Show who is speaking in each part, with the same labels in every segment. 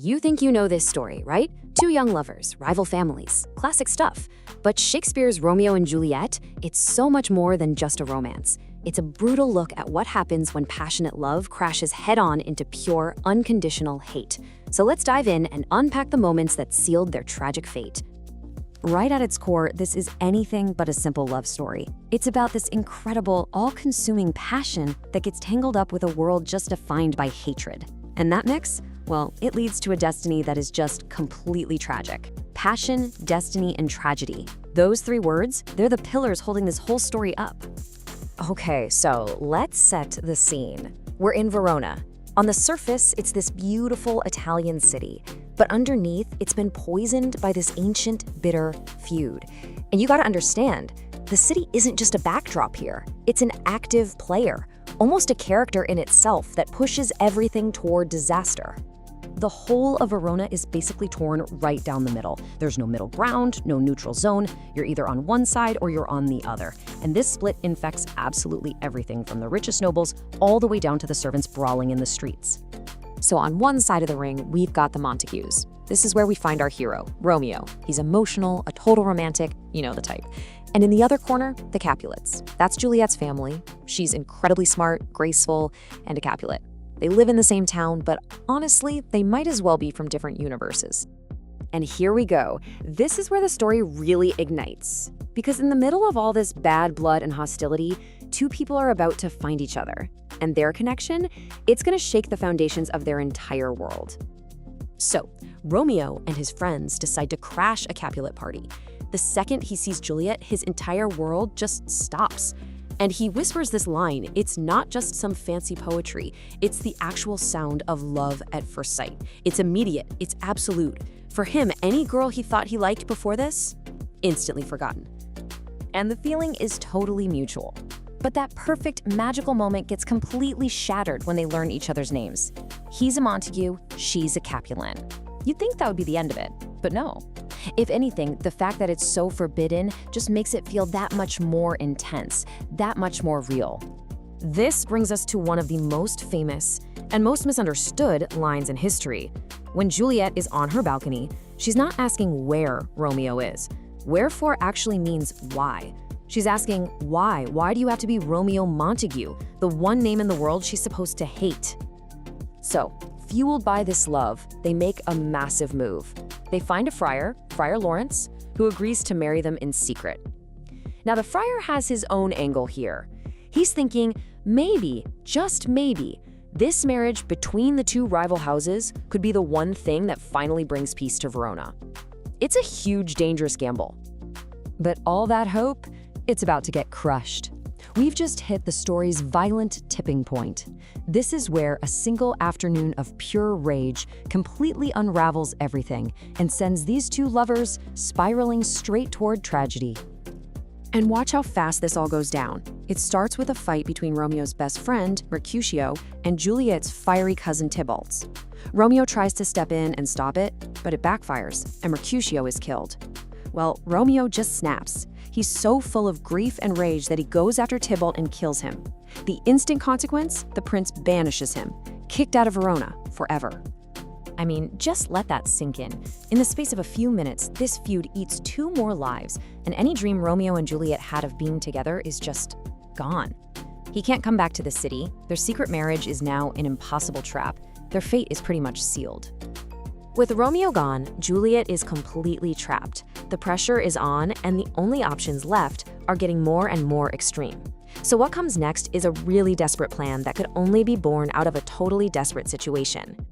Speaker 1: You think you know this story, right? Two young lovers, rival families, classic stuff. But Shakespeare's Romeo and Juliet, it's so much more than just a romance. It's a brutal look at what happens when passionate love crashes head-on into pure, unconditional hate. So let's dive in and unpack the moments that sealed their tragic fate. Right at its core, this is anything but a simple love story. It's about this incredible, all-consuming passion that gets tangled up with a world just defined by hatred. And that mix? Well, it leads to a destiny that is just completely tragic. Passion, destiny, and tragedy. Those three words, they're the pillars holding this whole story up. Okay, so let's set the scene. We're in Verona. On the surface, it's this beautiful Italian city, but underneath, it's been poisoned by this ancient, bitter feud. And you gotta understand, the city isn't just a backdrop here. It's an active player, almost a character in itself that pushes everything toward disaster. The whole of Verona is basically torn right down the middle. There's no middle ground, no neutral zone. You're either on one side or you're on the other. And this split infects absolutely everything from the richest nobles all the way down to the servants brawling in the streets. So on one side of the ring, we've got the Montagues. This is where we find our hero, Romeo. He's emotional, a total romantic, you know the type. And in the other corner, the Capulets. That's Juliet's family. She's incredibly smart, graceful, and a Capulet. They live in the same town, but honestly, they might as well be from different universes. And here we go. This is where the story really ignites. Because in the middle of all this bad blood and hostility, two people are about to find each other. And their connection, it's gonna shake the foundations of their entire world. So, Romeo and his friends decide to crash a Capulet party. The second he sees Juliet, his entire world just stops. And he whispers this line, it's not just some fancy poetry, it's the actual sound of love at first sight. It's immediate, it's absolute. For him, any girl he thought he liked before this, instantly forgotten. And the feeling is totally mutual. But that perfect, magical moment gets completely shattered when they learn each other's names. He's a Montague, she's a Capulet. You'd think that would be the end of it, but no. If anything, the fact that it's so forbidden just makes it feel that much more intense, that much more real. This brings us to one of the most famous and most misunderstood lines in history. When Juliet is on her balcony, she's not asking where Romeo is. Wherefore actually means why. She's asking why? Why do you have to be Romeo Montague, the one name in the world she's supposed to hate? So, fueled by this love, they make a massive move. They find a friar, Friar Lawrence, who agrees to marry them in secret. Now, the friar has his own angle here. He's thinking, maybe, just maybe, this marriage between the two rival houses could be the one thing that finally brings peace to Verona. It's a huge, dangerous gamble. But all that hope, it's about to get crushed. We've just hit the story's violent tipping point. This is where a single afternoon of pure rage completely unravels everything and sends these two lovers spiraling straight toward tragedy. And watch how fast this all goes down. It starts with a fight between Romeo's best friend, Mercutio, and Juliet's fiery cousin Tybalt's. Romeo tries to step in and stop it, but it backfires, and Mercutio is killed. Well, Romeo just snaps. He's so full of grief and rage that he goes after Tybalt and kills him. The instant consequence, the prince banishes him, kicked out of Verona forever. I mean, just let that sink in. In the space of a few minutes, this feud eats two more lives, and any dream Romeo and Juliet had of being together is just gone. He can't come back to the city. Their secret marriage is now an impossible trap. Their fate is pretty much sealed. With Romeo gone, Juliet is completely trapped. The pressure is on, and the only options left are getting more and more extreme. So what comes next is a really desperate plan that could only be born out of a totally desperate situation.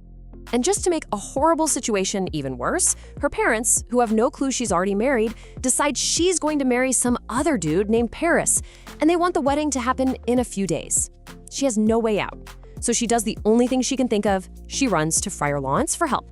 Speaker 1: And just to make a horrible situation even worse, her parents, who have no clue she's already married, decide she's going to marry some other dude named Paris, and they want the wedding to happen in a few days. She has no way out. So she does the only thing she can think of. She runs to Friar Lawrence for help.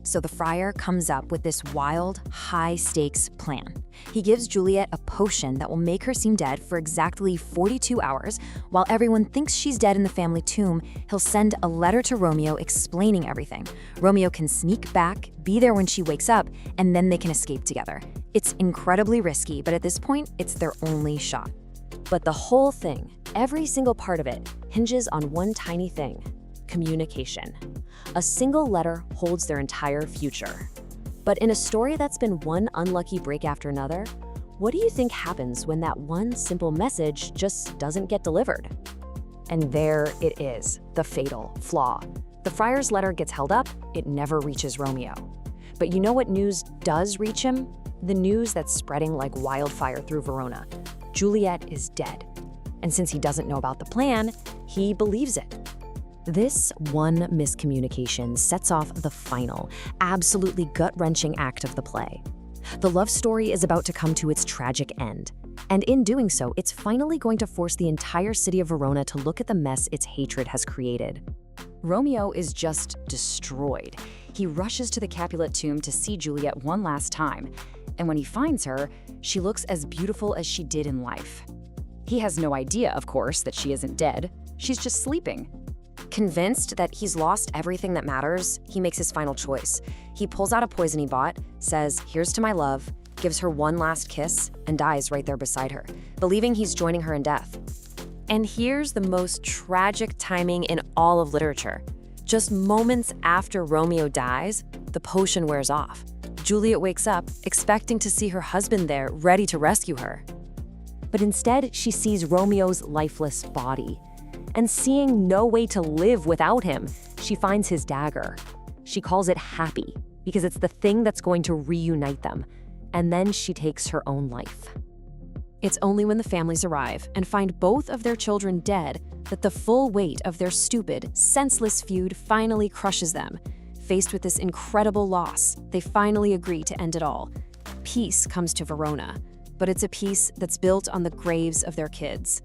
Speaker 1: So the friar comes up with this wild, high-stakes plan. He gives Juliet a potion that will make her seem dead for exactly 42 hours. While everyone thinks she's dead in the family tomb, he'll send a letter to Romeo explaining everything. Romeo can sneak back, be there when she wakes up, and then they can escape together. It's incredibly risky, but at this point, it's their only shot. But the whole thing, every single part of it, hinges on one tiny thing. communication. A single letter holds their entire future. But in a story that's been one unlucky break after another, what do you think happens when that one simple message just doesn't get delivered? And there it is, the fatal flaw. The friar's letter gets held up, it never reaches Romeo. But you know what news does reach him? The news that's spreading like wildfire through Verona. Juliet is dead. And since he doesn't know about the plan, he believes it. This one miscommunication sets off the final, absolutely gut-wrenching act of the play. The love story is about to come to its tragic end. And in doing so, it's finally going to force the entire city of Verona to look at the mess its hatred has created. Romeo is just destroyed. He rushes to the Capulet tomb to see Juliet one last time. And when he finds her, she looks as beautiful as she did in life. He has no idea, of course, that she isn't dead. She's just sleeping. Convinced that he's lost everything that matters, he makes his final choice. He pulls out a poison he bought, says, "Here's to my love," gives her one last kiss, and dies right there beside her, believing he's joining her in death. And here's the most tragic timing in all of literature. Just moments after Romeo dies, the potion wears off. Juliet wakes up, expecting to see her husband there, ready to rescue her. But instead, she sees Romeo's lifeless body. And seeing no way to live without him, she finds his dagger. She calls it happy, because it's the thing that's going to reunite them. And then she takes her own life. It's only when the families arrive and find both of their children dead that the full weight of their stupid, senseless feud finally crushes them. Faced with this incredible loss, they finally agree to end it all. Peace comes to Verona, but it's a peace that's built on the graves of their kids.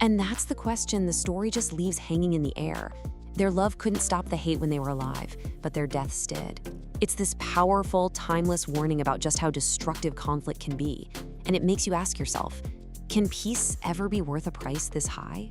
Speaker 1: And that's the question the story just leaves hanging in the air. Their love couldn't stop the hate when they were alive, but their deaths did. It's this powerful, timeless warning about just how destructive conflict can be. And it makes you ask yourself, can peace ever be worth a price this high?